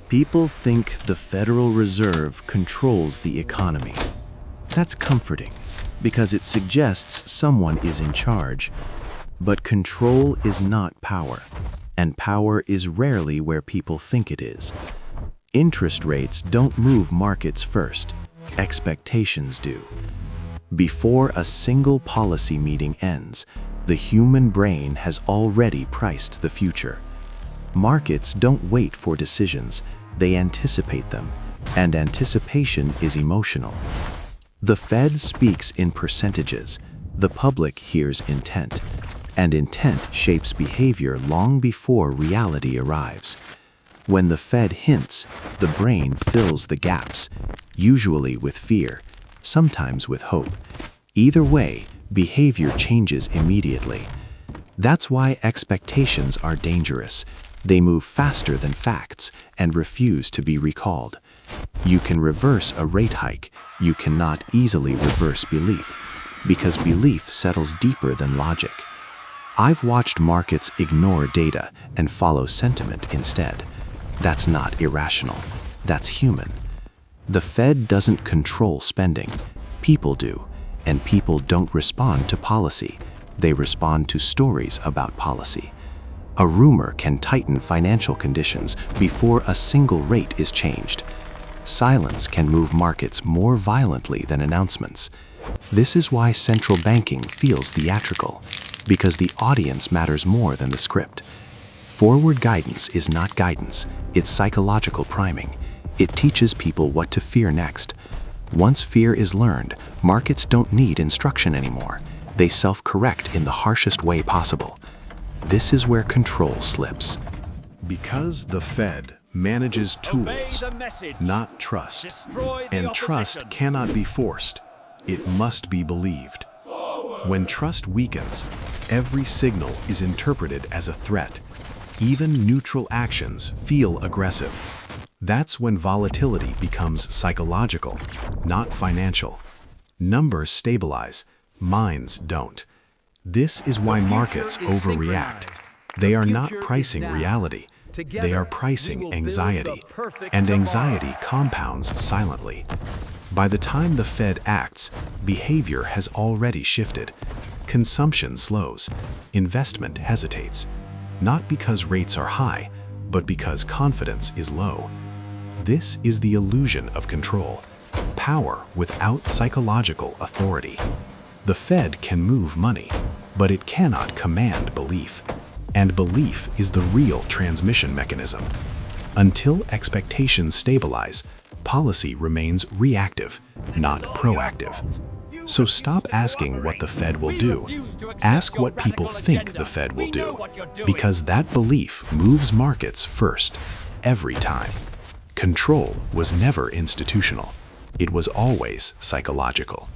People think the Federal Reserve controls the economy. That's comforting, because it suggests someone is in charge. But control is not power, and power is rarely where people think it is. Interest rates don't move markets first, expectations do. Before a single policy meeting ends, the human brain has already priced the future. Markets don't wait for decisions, they anticipate them, and anticipation is emotional. The Fed speaks in percentages, the public hears intent, and intent shapes behavior long before reality arrives. When the Fed hints, the brain fills the gaps, usually with fear, sometimes with hope. Either way, behavior changes immediately. That's why expectations are dangerous. They move faster than facts and refuse to be recalled. You can reverse a rate hike, you cannot easily reverse belief, because belief settles deeper than logic. I've watched markets ignore data and follow sentiment instead. That's not irrational, that's human. The Fed doesn't control spending, people do, and people don't respond to policy, they respond to stories about policy. A rumor can tighten financial conditions before a single rate is changed. Silence can move markets more violently than announcements. This is why central banking feels theatrical, because the audience matters more than the script. Forward guidance is not guidance, it's psychological priming. It teaches people what to fear next. Once fear is learned, markets don't need instruction anymore. They self-correct in the harshest way possible. This is where control slips. Because the Fed manages tools, not trust. And trust cannot be forced. It must be believed. When trust weakens, every signal is interpreted as a threat. Even neutral actions feel aggressive. That's when volatility becomes psychological, not financial. Numbers stabilize, minds don't. This is why markets overreact. They are not pricing reality. They are pricing anxiety, and anxiety compounds silently. By the time the Fed acts, behavior has already shifted. Consumption slows, investment hesitates, not because rates are high, but because confidence is low. This is the illusion of control, power without psychological authority. The Fed can move money, but it cannot command belief. And belief is the real transmission mechanism. Until expectations stabilize, policy remains reactive, not proactive. So stop asking what the Fed will do. Ask what people think the Fed will do, because that belief moves markets first, every time. Control was never institutional. It was always psychological.